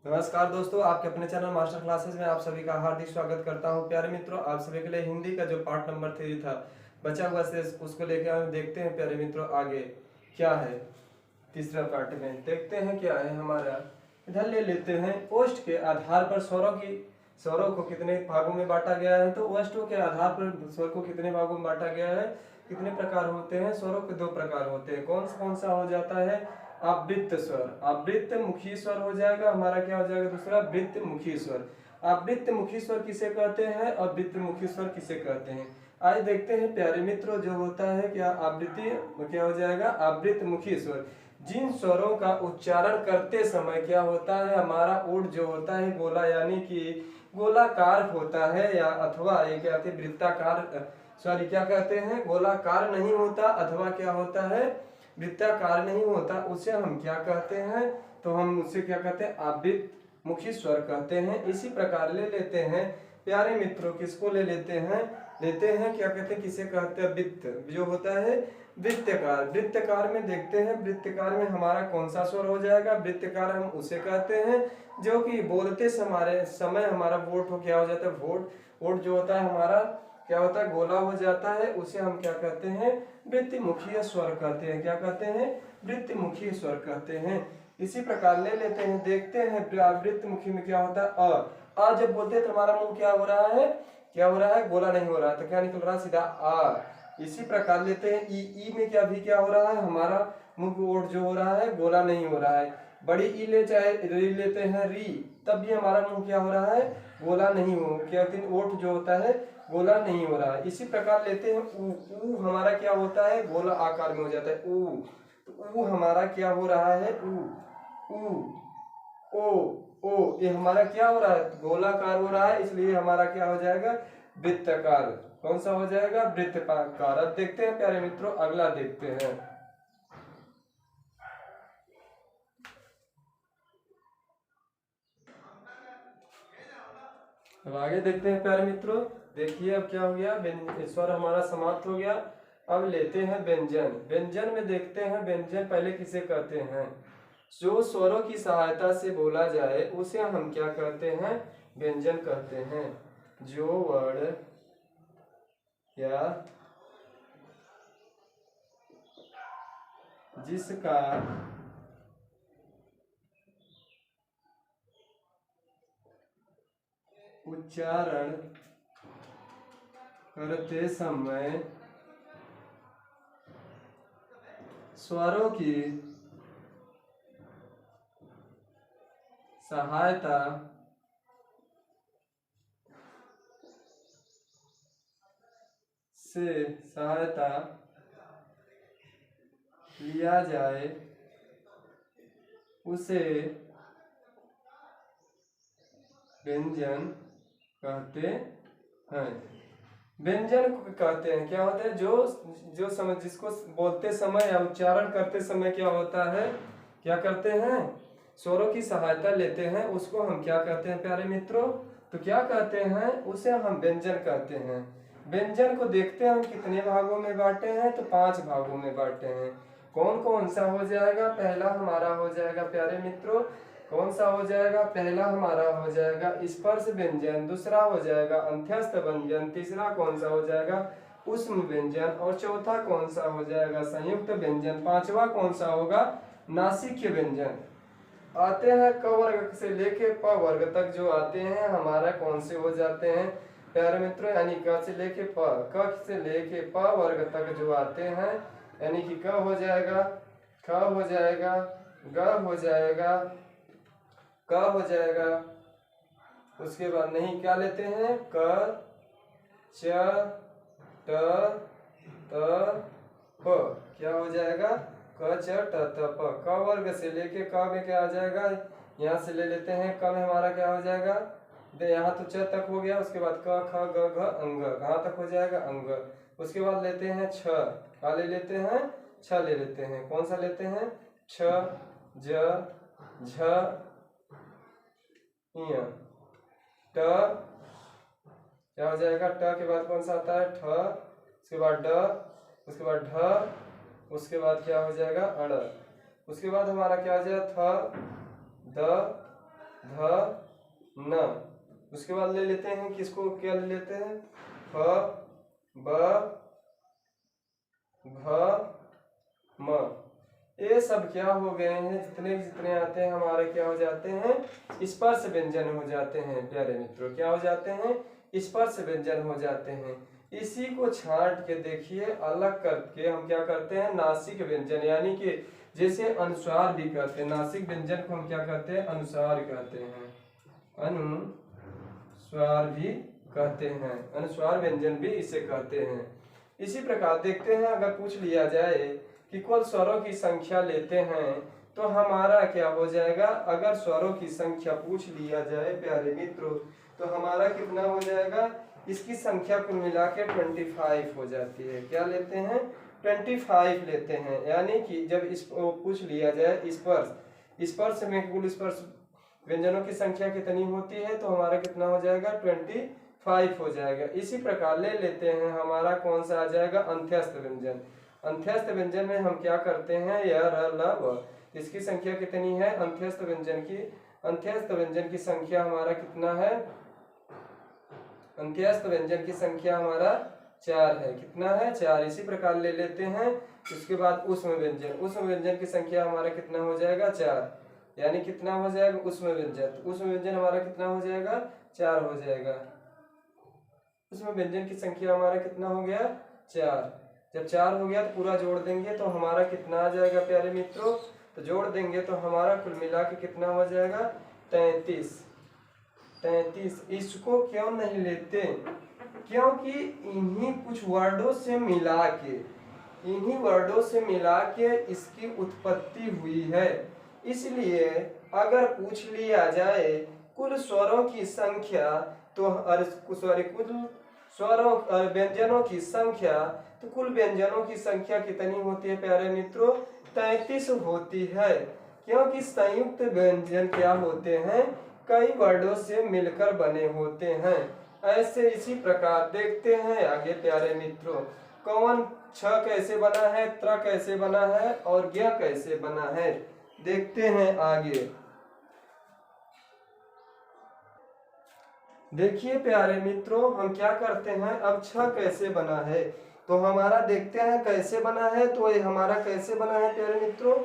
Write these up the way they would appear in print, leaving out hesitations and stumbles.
नमस्कार दोस्तों, आपके अपने चैनल मास्टर क्लासेस में आप सभी का हार्दिक स्वागत करता हूं। प्यारे मित्रों, आप सभी के लिए हिंदी का जो पार्ट नंबर 3 था बचा हुआ से उसको लेकर हम देखते हैं। प्यारे मित्रों, आगे क्या है तीसरा पार्ट में देखते हैं क्या है हमारा। इधर ले लेते हैं। ओष्ठ के आधार पर स्वरों को कितने भागों में बांटा गया है। तो ओष्ठों के आधार पर स्वर को कितने भागों में बांटा गया है, कितने प्रकार होते हैं। स्वरों के 2 प्रकार होते हैं। कौन सा हो जाता है? आवृत्त स्वर, आवृत्त मुखी स्वर हो जाएगा हमारा। क्या हो जाएगा दूसरा? वृत्त मुखी स्वर। आवृत्त मुखी स्वर किसे कहते हैं और वृत्त मुखी स्वर किसे कहते हैं? आज देखते हैं प्यारे मित्रों, जो होता है क्या आवृत्ति, क्या हो जाएगा? आवृत्त मुखी स्वर। जिन स्वरों का उच्चारण करते समय क्या होता है, हमारा ओठ जो होता है गोला यानी कि गोलाकार होता है, या अथवा ये क्या कहते हैं वृत्ताकार, सॉरी क्या कहते हैं, गोलाकार नहीं होता अथवा क्या होता है वृत्ताकार नहीं होता, उसे हम क्या कहते हैं? तो हम उसे क्या कहते हैं? आवृत्त मुखी स्वर कहते हैं। इसी प्रकार ले लेते हैं प्यारे मित्रों, किसको ले लेते हैं? लेते हैं क्या कहते हैं, किसे कहते हैं? वृत्त जो होता है वृत्तकार। वृत्तकार में देखते हैं, वृत्तकार में हमारा कौन सा स्वर हो जाएगा? वृत्तकार हम उसे कहते हैं जो कि बोलते समय हमारा वोट हो क्या हो जाता है? वोट जो होता है हमारा क्या होता है? गोला हो जाता है। उसे हम क्या कहते हैं? वृत्तिमुखी स्वर कहते हैं। क्या कहते हैं? वृत्तिमुखी स्वर कहते हैं। इसी प्रकार ले लेते हैं, देखते हैं वृत्तिमुखी में क्या होता है? अ जब बोलते हैं तो हमारा मुंह क्या हो रहा है? क्या हो रहा है? गोला नहीं हो रहा है, तो क्या निकल रहा है? सीधा आ। इसी प्रकार लेते हैं ई में क्या हो रहा है? हमारा मुंह ओठ जो हो रहा है गोला नहीं हो रहा है। बड़ी ई ले चाहे री लेते हैं री, तब भी हमारा मुंह क्या हो रहा है? गोला नहीं हो, क्या ओठ जो होता है गोला नहीं हो रहा है। इसी प्रकार लेते हैं ऊ हमारा क्या होता है? गोला आकार में हो जाता है ऊ। तो ऊ हमारा क्या हो रहा है? ऊ ऊ ओ ओ, ये हमारा क्या हो रहा है? गोलाकार हो रहा है, इसलिए हमारा क्या हो जाएगा? वृत्ताकार। कौन सा हो जाएगा? वृत्ताकार। अब देखते हैं प्यारे मित्रों, अगला देखते हैं। अब आगे देखते हैं प्यारे मित्रों। देखिए अब क्या हो गया, स्वर हमारा समाप्त हो गया। अब लेते हैं व्यंजन। व्यंजन में देखते हैं, व्यंजन पहले किसे कहते हैं? जो स्वरों की सहायता से बोला जाए उसे हम क्या कहते हैं? व्यंजन कहते हैं। जो वर्ण या जिसका उच्चारण करते समय स्वरों की सहायता लिया जाए उसे व्यंजन कहते हैं। व्यंजन कहते हैं क्या होता है? जो समय जिसको बोलते समय या उच्चारण करते समय क्या होता है, क्या करते हैं? स्वरों की सहायता लेते हैं, उसको हम क्या कहते हैं प्यारे मित्रों? तो क्या कहते हैं? उसे हम व्यंजन कहते हैं। व्यंजन को देखते हैं हम कितने भागों में बांटे हैं, तो 5 भागों में बांटे हैं। कौन सा हो जाएगा? पहला हमारा हो जाएगा प्यारे मित्रों, कौन सा हो जाएगा? पहला हमारा हो जाएगा स्पर्श व्यंजन, दूसरा हो जाएगा अंत्यस्थ व्यंजन, तीसरा कौन सा हो जाएगा? ऊष्म व्यंजन, और चौथा कौन सा हो जाएगा? संयुक्त व्यंजन। पांचवा कौन सा होगा? नासिक्य व्यंजन। आते हैं क वर्ग से लेके प वर्ग तक जो आते हैं हमारा कौन से हो जाते हैं प्यारे मित्रों? यानी क से लेके क से लेके प वर्ग तक जो आते हैं, यानी कि क हो जाएगा, ख हो जाएगा, ग हो जाएगा, क हो जाएगा। उसके बाद नहीं क्या लेते हैं? क च ट त प, क्या हो जाएगा? क च ट त प। क वर्ग से लेके क में क्या आ जाएगा? यहाँ से ले लेते हैं, क में हमारा क्या हो जाएगा? यहाँ तो च तक हो गया, उसके बाद क ख ग घ अंग, कहाँ तक हो जाएगा? अंग। उसके बाद लेते हैं छ, क्या ले लेते हैं? छ ले लेते हैं। कौन सा लेते हैं? छ ज झ ट, क्या हो जाएगा? ट के बाद कौन सा आता है? ठ, उसके बाद ड, उसके बाद ढ, उसके बाद क्या हो जाएगा? अड़। उसके बाद हमारा क्या हो जाएगा? थ द ध न। उसके बाद ले लेते हैं किसको, क्या ले लेते हैं, फ ब भ म। ये सब क्या हो गए हैं, जितने जितने आते हैं हमारे क्या हो जाते हैं, स्पर्श व्यंजन हो जाते हैं प्यारे मित्रों। क्या हो जाते हैं, स्पर्श व्यंजन हो जाते हैं। इसी को छांट के देखिए, अलग करके हम क्या करते हैं, नासिक व्यंजन, यानी कि जैसे अनुस्वार भी कहते हैं, नासिक व्यंजन को हम क्या कहते हैं, अनुस्वार कहते हैं, अनुस्वार भी कहते हैं, अनुस्वार व्यंजन भी इसे कहते हैं। इसी प्रकार देखते हैं, अगर पूछ लिया जाए कि कुल स्वरों की संख्या लेते हैं तो हमारा क्या हो जाएगा, अगर स्वरों की संख्या पूछ लिया जाए प्यारे मित्रों तो हमारा कितना हो जाएगा, इसकी संख्या कुल मिला के 25 हो जाती है। क्या लेते हैं, 25 लेते हैं। यानी कि जब इस पूछ लिया जाए स्पर्श, स्पर्श में कुल स्पर्श व्यंजनों की संख्या कितनी होती है तो हमारा कितना हो जाएगा, 25 हो जाएगा। इसी प्रकार ले लेते हैं, हमारा कौन सा आ जाएगा, अंत्यस्थ व्यंजन। अंत्यस्थ व्यंजन में हम क्या करते हैं, य र ल व, इसकी संख्या कितनी है, अंत्यस्थ व्यंजन की, अंत्यस्थ व्यंजन की संख्या हमारा कितना है, अंत्यस्थ व्यंजन की संख्या हमारा 4 है। कितना है, 4। इसी प्रकार ले लेते हैं, उसके बाद ऊष्म व्यंजन, ऊष्म व्यंजन की संख्या हमारा कितना हो जाएगा, 4। यानी कितना हो जाएगा, ऊष्म व्यंजन, ऊष्म व्यंजन हमारा कितना हो जाएगा, 4 हो जाएगा। ऊष्म व्यंजन की संख्या हमारा कितना हो गया, 4। जब 4 हो गया तो पूरा जोड़ देंगे तो हमारा कितना आ जाएगा प्यारे मित्रों, तो जोड़ देंगे तो हमारा कुल मिला के कितना हो जाएगा, 33। इसको क्यों नहीं लेते, क्योंकि इन्हीं कुछ वर्डों से मिला के, इन्हीं वर्डों से मिला के इसकी उत्पत्ति हुई है। इसलिए अगर पूछ लिया जाए कुल स्वरों की संख्या तो कुल स्वरों व्यंजनों की संख्या, तो कुल व्यंजनों की संख्या कितनी होती है प्यारे मित्रों, 33 होती है। क्योंकि संयुक्त व्यंजन क्या होते हैं, कई वर्डों से मिलकर बने होते हैं। ऐसे इसी प्रकार देखते हैं आगे प्यारे मित्रों, कौन छ कैसे बना है, त्र कैसे बना है और ज्ञ कैसे बना है, देखते हैं आगे। देखिए प्यारे मित्रों, हम क्या करते हैं, अब छ कैसे बना है तो हमारा देखते हैं कैसे बना है। तो ये हमारा कैसे बना है प्यारे मित्रों,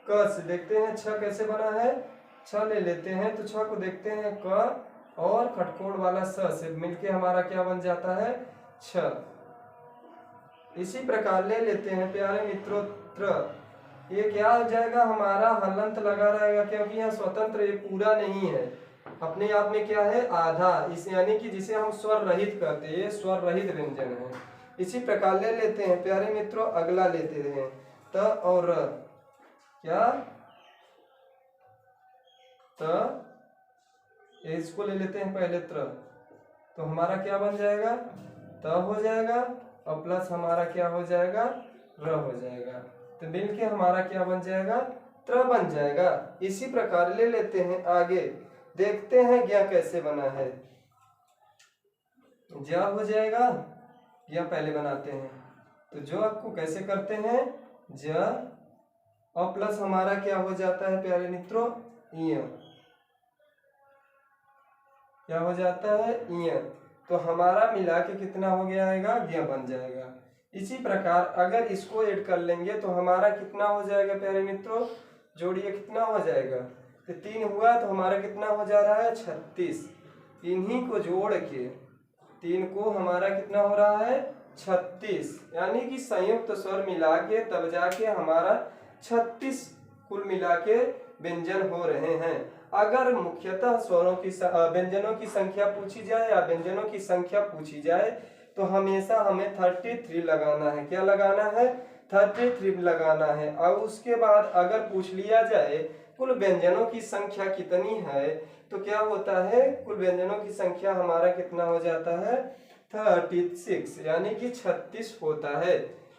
क से देखते हैं छ कैसे बना है। छ ले लेते हैं तो छ को देखते हैं क और खटकोड़ वाला स से मिलके हमारा क्या बन जाता है, छ। इसी प्रकार ले लेते हैं प्यारे मित्रों त्र, ये क्या हो जाएगा, हमारा हलंत लगा रहेगा, क्योंकि यह स्वतंत्र, ये पूरा नहीं है, अपने आप में क्या है, आधा। इस यानी कि जिसे हम स्वर रहित कहते हैं, ये स्वर रहित व्यंजन है। इसी प्रकार ले लेते हैं प्यारे मित्रों, अगला लेते हैं त और क्या, त, इसको ले लेते हैं पहले त्र, तो हमारा क्या बन जाएगा, त हो जाएगा और प्लस हमारा क्या हो जाएगा, र हो जाएगा, तो मिलके हमारा क्या बन जाएगा, त्र बन जाएगा। इसी प्रकार ले लेते हैं आगे, देखते हैं ज्ञ कैसे बना है। ज्ञ हो जाएगा, ज्ञ पहले बनाते हैं, तो जो आपको कैसे करते हैं, ज और प्लस हमारा क्या हो जाता है प्यारे मित्रों, इ, क्या हो जाता है, इ, तो हमारा मिला के कितना हो गया आएगा, ज्ञ बन जाएगा। इसी प्रकार अगर इसको ऐड कर लेंगे तो हमारा कितना हो जाएगा प्यारे मित्रों, जोड़िए कितना हो जाएगा, तो 3 हुआ तो हमारा कितना हो जा रहा है, 36। इन्हीं को जोड़ के 3 को हमारा कितना हो रहा है, 36, यानी कि संयुक्त स्वर मिला के तब जाके हमारा 36 कुल मिला के व्यंजन हो रहे हैं। अगर मुख्यतः स्वरों की व्यंजनों की संख्या पूछी जाए या व्यंजनों की संख्या पूछी जाए तो हमेशा हमें 33 लगाना है। क्या लगाना है, 33 लगाना है। और उसके बाद अगर पूछ लिया जाए कुल व्यंजनों की संख्या कितनी है तो क्या होता है, कुल व्यंजनों की संख्या हमारा कितना हो जाता है, 36, यानी कि 36 होता है।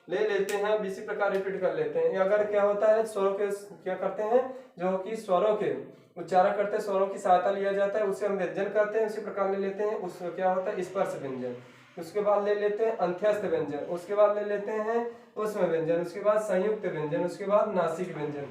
ले लेते हैं, अब इसी प्रकार रिपीट कर लेते हैं। अगर क्या होता है, स्वरों के क्या करते हैं, जो कि स्वरों के उच्चारण करते हैं, स्वरों की सहायता लिया जाता है, उसे हम व्यंजन कहते हैं। उसी प्रकार ले लेते हैं, उस क्या होता है, स्पर्श व्यंजन। उसके बाद ले लेते हैं अंत्यस्थ व्यंजन, उसके बाद ले लेते हैं ऊष्म व्यंजन, उसके बाद संयुक्त व्यंजन, उसके बाद नासिक व्यंजन।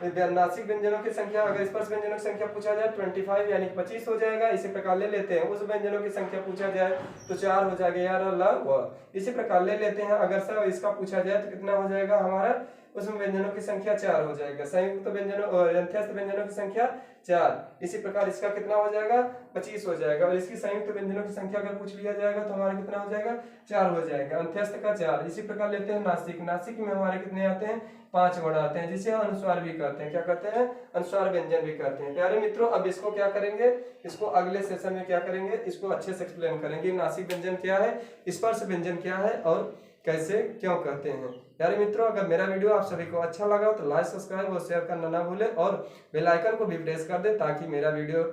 नासिक व्यंजनों की संख्या, अगर स्पर्श व्यंजनों की संख्या पूछा जाए 25 यानी 25 हो जाएगा। इसी प्रकार ले लेते हैं उस व्यंजनों की संख्या पूछा जाए तो 4 हो जाएगा यार ल। इसी प्रकार ले लेते हैं अगर सब इसका पूछा जाए तो कितना हो जाएगा हमारा, उसमें व्यंजनों की संख्या 4 हो जाएगा। संयुक्त व्यंजनों अंत्यस्थ व्यंजनों की संख्या 4। इसी प्रकार इसका कितना हो जाएगा 25 हो जाएगा। और इसकी संयुक्त व्यंजनों की संख्या अगर पूछ लिया जाएगा तो हमारा कितना हो जाएगा 4 हो जाएगा, अंत्यस्थ का 4। इसी प्रकार लेते हैं नासिक। नासिक में हमारे कितने आते हैं 5 वर्ण आते हैं, जिसे अनुस्वार भी कहते हैं। क्या कहते हैं, अनुस्वार व्यंजन भी कहते हैं। प्यारे मित्रों अब इसको क्या करेंगे, इसको अगले सेशन में क्या करेंगे, इसको अच्छे से एक्सप्लेन करेंगे। नासिक व्यंजन क्या है, स्पर्श व्यंजन क्या है और कैसे क्यों कहते हैं। प्यारे मित्रों अगर मेरा वीडियो आप सभी को अच्छा लगा तो लाइक सब्सक्राइब और शेयर करना ना भूलें और बेल आइकन को भी प्रेस कर दें ताकि मेरा वीडियो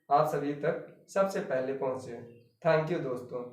आप सभी तक सबसे पहले पहुंचे। थैंक यू दोस्तों।